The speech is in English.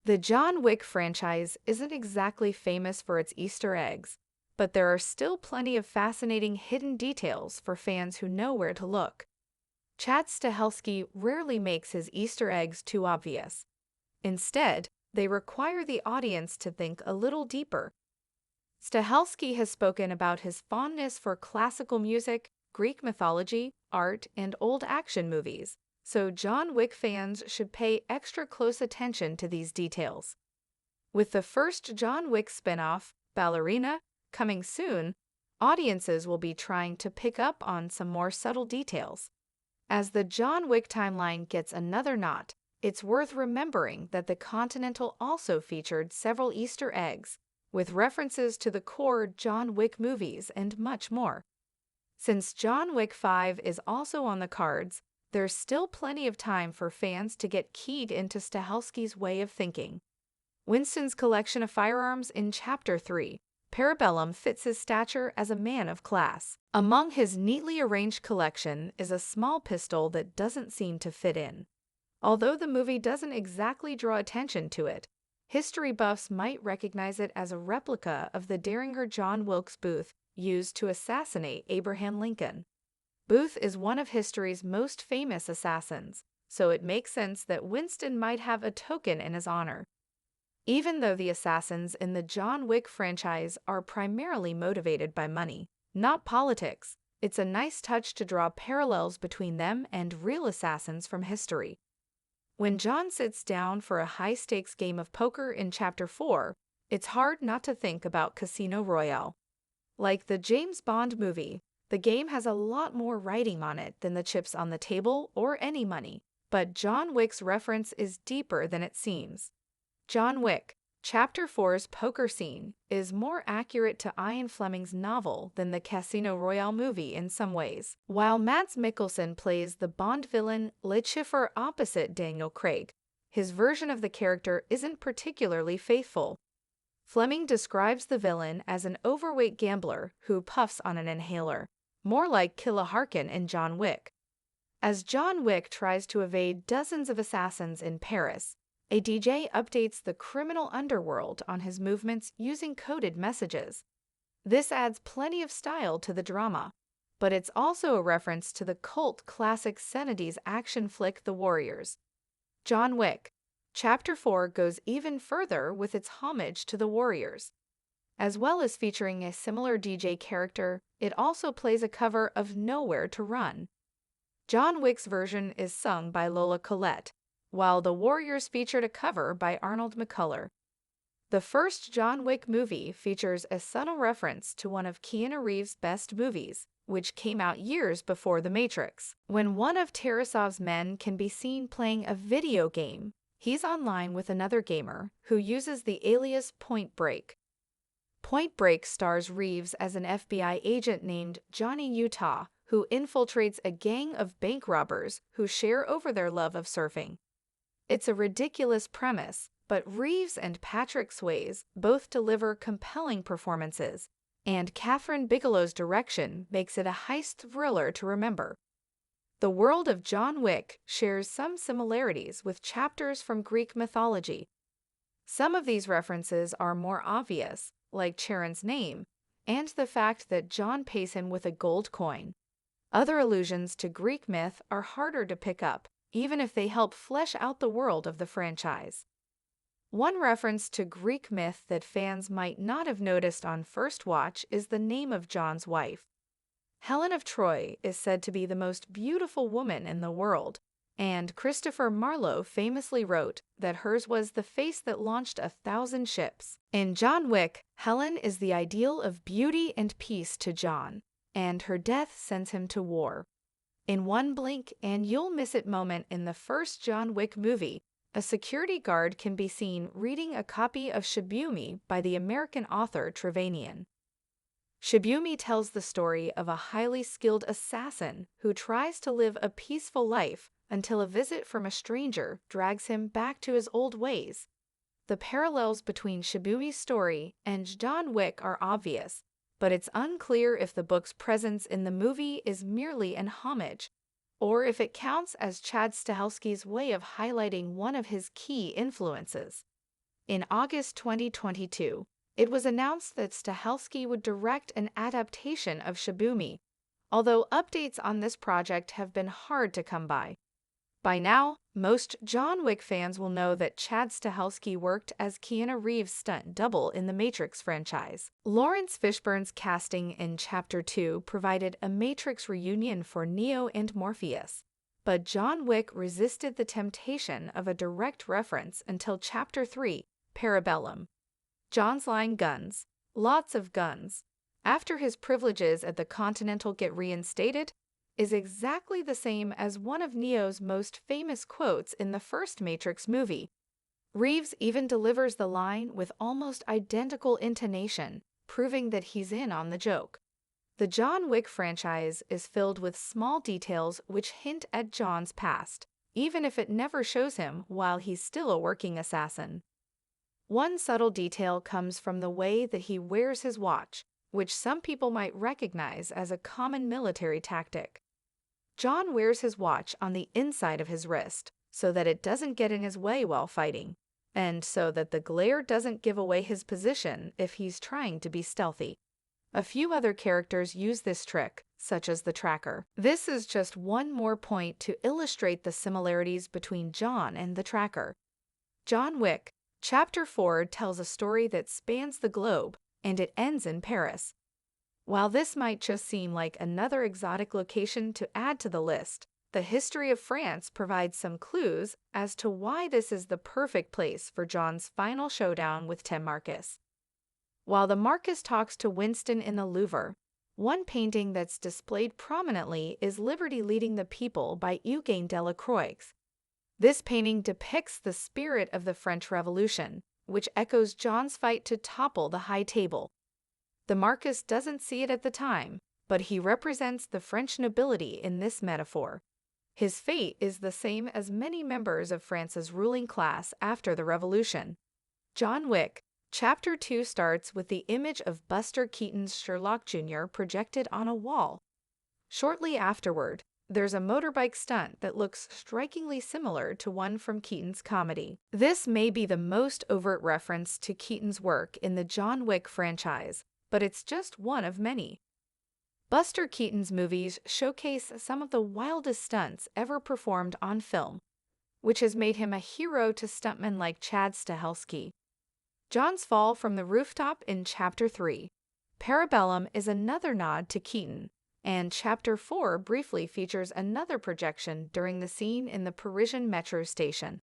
The John Wick franchise isn't exactly famous for its Easter eggs, but there are still plenty of fascinating hidden details for fans who know where to look. Chad Stahelski rarely makes his Easter eggs too obvious. Instead, they require the audience to think a little deeper. Stahelski has spoken about his fondness for classical music, Greek mythology, art, and old action movies, so John Wick fans should pay extra close attention to these details. With the first John Wick spin-off, Ballerina, coming soon, audiences will be trying to pick up on some more subtle details. As the John Wick timeline gets another knot, it's worth remembering that the Continental also featured several Easter eggs, with references to the core John Wick movies and much more. Since John Wick 5 is also on the cards, there's still plenty of time for fans to get keyed into Stahelski's way of thinking. Winston's collection of firearms in Chapter 3, Parabellum, fits his stature as a man of class. Among his neatly arranged collection is a small pistol that doesn't seem to fit in. Although the movie doesn't exactly draw attention to it, history buffs might recognize it as a replica of the Derringer John Wilkes Booth used to assassinate Abraham Lincoln. Booth is one of history's most famous assassins, so it makes sense that Winston might have a token in his honor. Even though the assassins in the John Wick franchise are primarily motivated by money, not politics, it's a nice touch to draw parallels between them and real assassins from history. When John sits down for a high-stakes game of poker in Chapter 4, it's hard not to think about Casino Royale. Like the James Bond movie, the game has a lot more writing on it than the chips on the table or any money, but John Wick's reference is deeper than it seems. John Wick, Chapter 4's poker scene is more accurate to Ian Fleming's novel than the Casino Royale movie in some ways. While Mads Mikkelsen plays the Bond villain Le Chiffre opposite Daniel Craig, his version of the character isn't particularly faithful. Fleming describes the villain as an overweight gambler who puffs on an inhaler, more like Killa Harkin in John Wick. As John Wick tries to evade dozens of assassins in Paris, a DJ updates the criminal underworld on his movements using coded messages. This adds plenty of style to the drama, but it's also a reference to the cult classic 70s action flick The Warriors. John Wick, Chapter 4 goes even further with its homage to The Warriors. As well as featuring a similar DJ character, it also plays a cover of Nowhere to Run. John Wick's version is sung by Lola Collette, while The Warriors featured a cover by Arnold McCuller. The first John Wick movie features a subtle reference to one of Keanu Reeves' best movies, which came out years before The Matrix. When one of Tarasov's men can be seen playing a video game, he's online with another gamer who uses the alias Point Break. Point Break stars Reeves as an FBI agent named Johnny Utah, who infiltrates a gang of bank robbers who share over their love of surfing. It's a ridiculous premise, but Reeves and Patrick Swayze both deliver compelling performances, and Kathryn Bigelow's direction makes it a heist thriller to remember. The world of John Wick shares some similarities with chapters from Greek mythology. Some of these references are more obvious, like Charon's name, and the fact that John pays him with a gold coin. Other allusions to Greek myth are harder to pick up, even if they help flesh out the world of the franchise. One reference to Greek myth that fans might not have noticed on first watch is the name of John's wife. Helen of Troy is said to be the most beautiful woman in the world, and Christopher Marlowe famously wrote that hers was the face that launched 1,000 ships. In John Wick, Helen is the ideal of beauty and peace to John, and her death sends him to war. In one blink and you'll miss it moment in the first John Wick movie, a security guard can be seen reading a copy of Shibumi by the American author Trevanian. Shibumi tells the story of a highly skilled assassin who tries to live a peaceful life until a visit from a stranger drags him back to his old ways. The parallels between Shibumi's story and John Wick are obvious, but it's unclear if the book's presence in the movie is merely an homage, or if it counts as Chad Stahelski's way of highlighting one of his key influences. In August 2022, it was announced that Stahelski would direct an adaptation of Shibumi, although updates on this project have been hard to come by. By now, most John Wick fans will know that Chad Stahelski worked as Keanu Reeves' stunt double in the Matrix franchise. Lawrence Fishburne's casting in Chapter 2 provided a Matrix reunion for Neo and Morpheus, but John Wick resisted the temptation of a direct reference until Chapter 3, Parabellum. John's line "guns, lots of guns," after his privileges at the Continental get reinstated, is exactly the same as one of Neo's most famous quotes in the first Matrix movie. Reeves even delivers the line with almost identical intonation, proving that he's in on the joke. The John Wick franchise is filled with small details which hint at John's past, even if it never shows him while he's still a working assassin. One subtle detail comes from the way that he wears his watch, which some people might recognize as a common military tactic. John wears his watch on the inside of his wrist so that it doesn't get in his way while fighting, and so that the glare doesn't give away his position if he's trying to be stealthy. A few other characters use this trick, such as the Tracker. This is just one more point to illustrate the similarities between John and the Tracker. John Wick, Chapter 4 tells a story that spans the globe, and it ends in Paris. While this might just seem like another exotic location to add to the list, the history of France provides some clues as to why this is the perfect place for John's final showdown with Tim Marcus. While the Marcus talks to Winston in the Louvre, one painting that's displayed prominently is Liberty Leading the People by Eugène Delacroix. This painting depicts the spirit of the French Revolution, which echoes John's fight to topple the High Table. The Marcus doesn't see it at the time, but he represents the French nobility in this metaphor. His fate is the same as many members of France's ruling class after the Revolution. John Wick, Chapter 2 starts with the image of Buster Keaton's Sherlock Jr. projected on a wall. Shortly afterward, there's a motorbike stunt that looks strikingly similar to one from Keaton's comedy. This may be the most overt reference to Keaton's work in the John Wick franchise, but it's just one of many. Buster Keaton's movies showcase some of the wildest stunts ever performed on film, which has made him a hero to stuntmen like Chad Stahelski. John's fall from the rooftop in Chapter 3, Parabellum, is another nod to Keaton, and Chapter 4 briefly features another projection during the scene in the Parisian metro station.